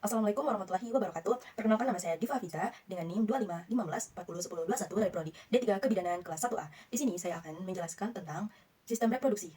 Assalamualaikum warahmatullahi wabarakatuh. Perkenalkan, nama saya Diva Afiza dengan NIM 2515401021 dari Prodi D3 Kebidanan kelas 1A. Di sini saya akan menjelaskan tentang sistem reproduksi.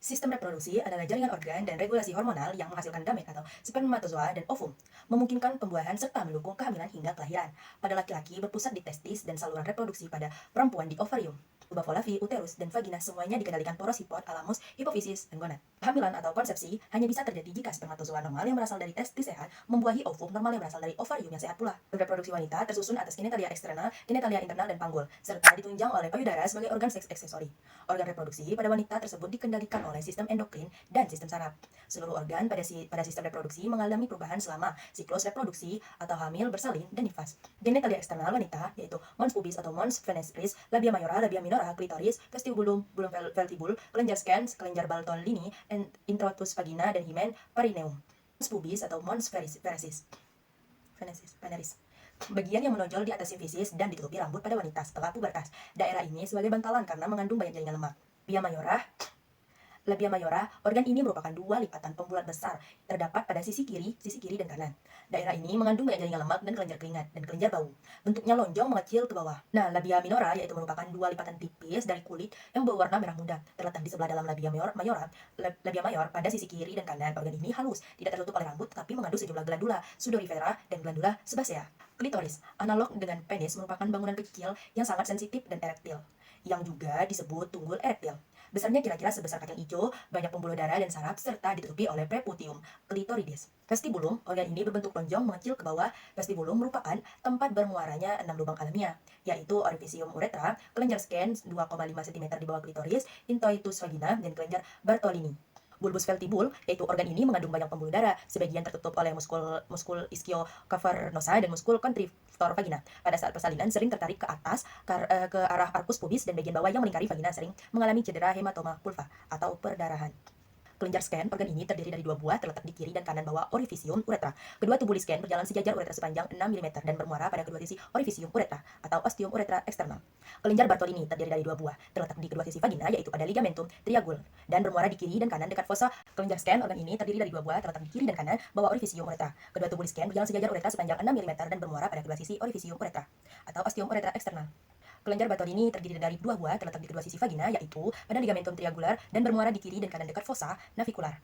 Sistem reproduksi adalah jaringan organ dan regulasi hormonal yang menghasilkan gamet atau spermatozoa dan ovum, memungkinkan pembuahan serta mendukung kehamilan hingga kelahiran. Pada laki-laki berpusat di testis dan saluran reproduksi pada perempuan di ovarium. Tuba folavi, uterus, dan vagina semuanya dikendalikan poros hipotalamus, hipofisis, dan gonad. Kehamilan atau konsepsi hanya bisa terjadi jika spermatozoa normal yang berasal dari testis sehat membuahi ovum normal yang berasal dari ovarium yang sehat pula. Reproduksi wanita tersusun atas genitalia eksternal, genitalia internal, dan panggul, serta ditunjang oleh payudara sebagai organ seks aksesori. Organ reproduksi pada wanita tersebut dikendalikan oleh sistem endokrin dan sistem saraf. Seluruh organ pada sistem reproduksi mengalami perubahan selama siklus reproduksi atau hamil, bersalin, dan nifas. Genitalia eksternal wanita yaitu mons pubis atau mons veneris, labia mayora, labia minora, klitoris, vestibulum, bulum veltibul, kelenjar scans, kelenjar Bartolini, introitus vagina, dan himen perineum. Mons pubis atau mons veneris. Bagian yang menonjol di atas simfisis dan ditutupi rambut pada wanita setelah pubertas. Daerah ini sebagai bantalan karena mengandung banyak jaringan lemak. Labia mayora, organ ini merupakan dua lipatan pembulat besar, terdapat pada sisi kiri dan kanan. Daerah ini mengandung banyak jaringan lemak dan kelenjar keringat dan kelenjar bau. Bentuknya lonjong mengecil ke bawah. Nah, labia minora yaitu merupakan dua lipatan tipis dari kulit yang berwarna merah muda, terletak di sebelah dalam labia mayor pada sisi kiri dan kanan. Organ ini halus, tidak tertutup oleh rambut, tapi mengandung sejumlah glandula sudorifera dan glandula sebasea. Klitoris, analog dengan penis, merupakan bangunan kecil yang sangat sensitif dan erektil, yang juga disebut tunggul erektil. Besarnya kira-kira sebesar kacang hijau, banyak pembuluh darah dan saraf, serta ditutupi oleh preputium clitoridis. Vestibulum, organ ini berbentuk lonjong mengecil ke bawah. Vestibulum merupakan tempat bermuaranya 6 lubang alamiah, yaitu orifisium uretra, kelenjar scans 2,5 cm di bawah klitoris, introitus vagina, dan kelenjar Bartolini. Bulbus veltibul, yaitu organ ini mengandung banyak pembuluh darah, sebagian tertutup oleh muskul ischio-cavernosa dan muskul constrictor vagina. Pada saat persalinan sering tertarik ke atas, ke arah arcus pubis, dan bagian bawah yang melingkari vagina sering mengalami cedera hematoma pulva atau perdarahan. Kelenjar scan, organ ini terdiri dari dua buah, terletak di kiri dan kanan bawah orifisium uretra. Kedua tubuli scan berjalan sejajar uretra sepanjang 6 mm dan bermuara pada kedua sisi orifisium uretra atau ostium uretra eksternal. Kelenjar Bartolini terdiri dari dua buah, terletak di kedua sisi vagina, yaitu pada ligamentum triangul, dan bermuara di kiri dan kanan dekat fossa. Kelenjar scan, organ ini terdiri dari dua buah, terletak di kiri dan kanan bawah orifisium uretra. Kedua tubuli scan berjalan sejajar uretra sepanjang 6 mm dan bermuara pada kedua sisi orifisium uretra atau ostium uretra eksternal. Kelenjar Bartolini terdiri dari dua buah, terletak di kedua sisi vagina, yaitu pada ligamentum triangular dan bermuara di kiri dan kanan dekat fossa navicular.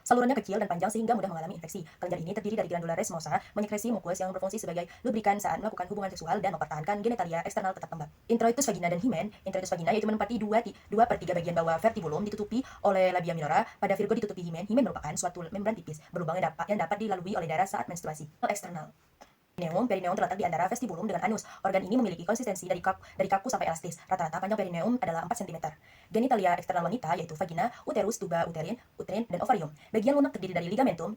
Salurannya kecil dan panjang sehingga mudah mengalami infeksi. Kelenjar ini terdiri dari glandula resmosa, menyekresi mukus yang berfungsi sebagai lubrikan saat melakukan hubungan seksual dan mempertahankan genitalia eksternal tetap lembab. Introitus vagina dan himen. Introitus vagina yaitu menempati 2/3 bagian bawah vertibulum, ditutupi oleh labia minora. Pada Virgo ditutupi himen. Himen merupakan suatu membran tipis berlubang yang dapat dilalui oleh darah saat menstruasi. Eksternal. Perineum terletak di antara vestibulum dengan anus. Organ ini memiliki konsistensi dari kaku sampai elastis. Rata-rata panjang perineum adalah 4 cm. Genitalia eksternal wanita yaitu vagina, uterus, tuba uterin, dan ovarium. Bagian lunak terdiri dari ligamentum,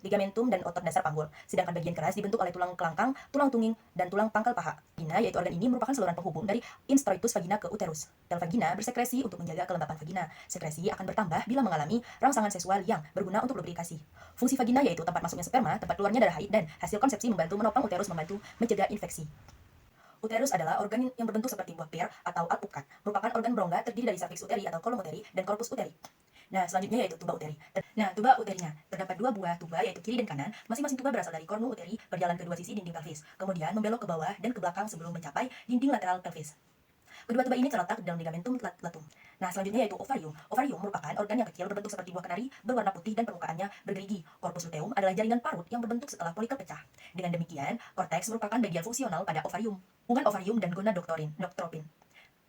dan otot dasar panggul. Sedangkan bagian keras dibentuk oleh tulang kelangkang, tulang tunging, dan tulang pangkal paha. Vagina yaitu organ ini merupakan saluran penghubung dari introitus vagina ke uterus. Sel vagina bersekresi untuk menjaga kelembapan vagina. Sekresi akan bertambah bila mengalami rangsangan seksual yang berguna untuk lubrikasi. Fungsi vagina yaitu tempat masuknya sperma, tempat keluarnya darah haid, dan hasil konsepsi membantu menopang uterus, membantu mencegah infeksi. Uterus adalah organ yang berbentuk seperti buah pir atau alpukat, merupakan organ berongga terdiri dari cervix uteri atau kolom uteri dan corpus uteri. Nah, selanjutnya yaitu tuba uteri. Nah, tuba uterinya terdapat dua buah tuba yaitu kiri dan kanan. Masing-masing tuba berasal dari kornu uteri, berjalan ke dua sisi dinding pelvis, kemudian membelok ke bawah dan ke belakang sebelum mencapai dinding lateral pelvis. Kedua tuba ini terletak dalam ligamentum latum. Nah, selanjutnya yaitu ovarium. Ovarium merupakan organ yang kecil berbentuk seperti buah kenari, berwarna putih dan permukaannya bergerigi. Corpus luteum adalah jaringan parut yang berbentuk setelah folikel pecah. Dengan demikian, korteks merupakan bagian fungsional pada ovarium. Hubungan ovarium dan gonadotropin.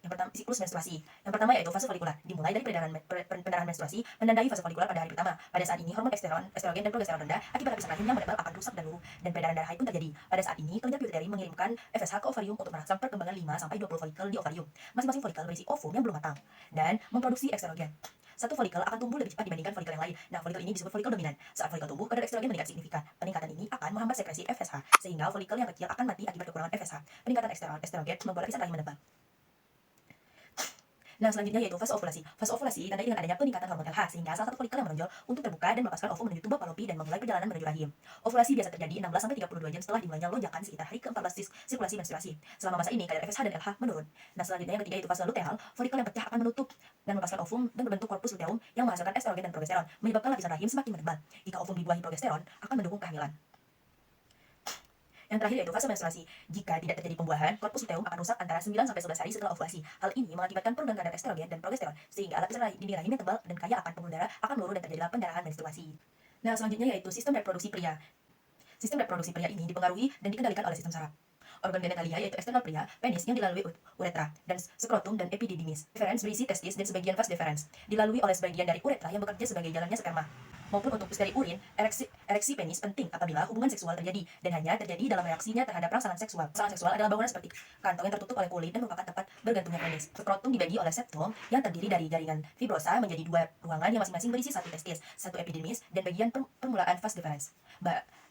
Yang pertama, siklus menstruasi. Yang pertama yaitu fase folikular, dimulai dari pendarahan menstruasi, menandai fase folikular pada hari pertama. Pada saat ini, hormon estrogen dan progesteron rendah akibat lapisan rahim yang menebal akan rusak dan luruh, dan peredaran darah haid pun terjadi. Pada saat ini, kelenjar pituitari mengirimkan FSH ke ovarium untuk merangsang perkembangan 5-20 folikel di ovarium. Masing-masing folikel berisi ovum yang belum matang dan memproduksi estrogen. Satu folikel akan tumbuh lebih cepat dibandingkan folikel yang lain. Nah, folikel ini disebut folikel dominan. Saat folikel tumbuh, kadar estrogen meningkat signifikan. Peningkatan ini akan menghambat sekresi FSH, sehingga folikel yang kecil akan mati akibat kekurangan FSH. Peningkatan estrogen membuat lapisan rahim menebal. Nah, selanjutnya yaitu fase ovulasi. Fase ovulasi ditandai dengan adanya peningkatan hormon LH, sehingga salah satu folikel yang menonjol untuk terbuka dan melepaskan ovum menuju tuba Fallopi dan memulai perjalanan menuju rahim. Ovulasi biasa terjadi 16-32 jam setelah dimulainya lonjakan sekitar hari ke-14 sirkulasi menstruasi. Selama masa ini, kadar FSH dan LH menurun. Nah, selanjutnya yang ketiga yaitu fase luteal. Folikel yang pecah akan menutup dan melepaskan ovum dan berbentuk corpus luteum yang menghasilkan estrogen dan progesteron, menyebabkan lapisan rahim semakin menebal. Jika ovum dibuahi progesteron, akan mendukung kehamilan. Yang terakhir yaitu fase menstruasi. Jika tidak terjadi pembuahan, korpus luteum akan rusak antara 9 sampai 11 hari setelah ovulasi. Hal ini mengakibatkan penurunan kadar estrogen dan progesteron, sehingga lapisan dinding rahim yang tebal dan kaya akan pembuluh darah akan menurun dan terjadilah pendarahan menstruasi. Nah, selanjutnya yaitu sistem reproduksi pria. Sistem reproduksi pria ini dipengaruhi dan dikendalikan oleh sistem saraf. Organ genitalia yaitu eksternal pria, penis yang dilalui uretra, dan skrotum dan epididymis. Deferens berisi testis dan sebagian vas deferens. Dilalui oleh sebagian dari uretra yang bekerja sebagai jalannya sperma. Maupun untuk dari urin, ereksi penis penting apabila hubungan seksual terjadi dan hanya terjadi dalam reaksinya terhadap rangsangan seksual. Rangsangan seksual adalah bangunan seperti kantong yang tertutup oleh kulit dan merupakan tempat bergantungnya penis. Skrotum dibagi oleh septum yang terdiri dari jaringan fibrosa menjadi dua ruangan yang masing-masing berisi satu testis, satu epididymis, dan bagian permulaan vas deferens.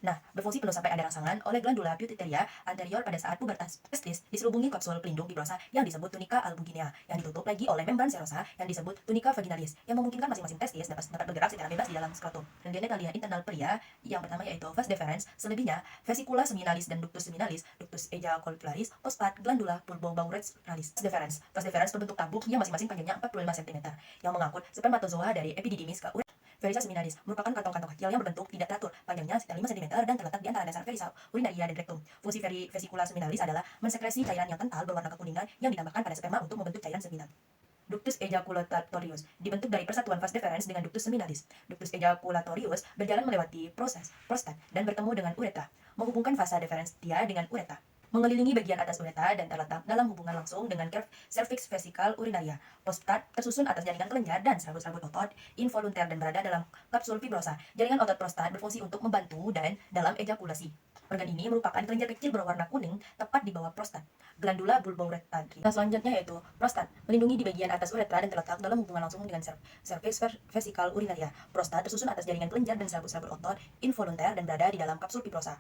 Nah, berfungsi penuh sampai ada rangsangan oleh glandula pituitaria anterior pada saat pubertas. Testis diselubungi kapsul pelindung fibrosa yang disebut tunica albuginea, yang ditutup lagi oleh membran serosa yang disebut tunica vaginalis, yang memungkinkan masing-masing testis dapat bergerak secara bebas di dalam skrotum. Dan genitalia internal pria, yang pertama yaitu vas deferens, selebihnya vesicula seminalis dan ductus seminalis, ductus ejaculatoris, pospat, glandula pulbobauralis. Vas deferens berbentuk tabuk yang masing-masing panjangnya 45 cm, yang mengangkut spermatozoa dari epididymis ke uretra. Verisa seminalis merupakan kantong-kantong kecil yang berbentuk tidak teratur, panjangnya sekitar 5 cm dan terletak di antara dasar verisa urinaria dan rektum. Fungsi vesicula seminalis adalah mensekresi cairan yang kental berwarna kekuningan yang ditambahkan pada sperma untuk membentuk cairan seminal. Ductus ejaculatorius dibentuk dari persatuan vas deferens dengan ductus seminalis. Ductus ejaculatorius berjalan melewati proses prostat dan bertemu dengan uretra, menghubungkan vasa deferens dia dengan uretra, mengelilingi bagian atas uretra dan terletak dalam hubungan langsung dengan cervix vesical urinaria. Prostat tersusun atas jaringan kelenjar dan serabut-serabut otot involunter dan berada dalam kapsul fibrosa. Jaringan otot prostat berfungsi untuk membantu dan dalam ejakulasi. Organ ini merupakan kelenjar kecil berwarna kuning tepat di bawah prostat, glandula bulbouretrae. Nah, selanjutnya yaitu prostat, melindungi di bagian atas uretra dan terletak dalam hubungan langsung dengan cervix vesical urinaria. Prostat tersusun atas jaringan kelenjar dan serabut-serabut otot involunter dan berada di dalam kapsul fibrosa.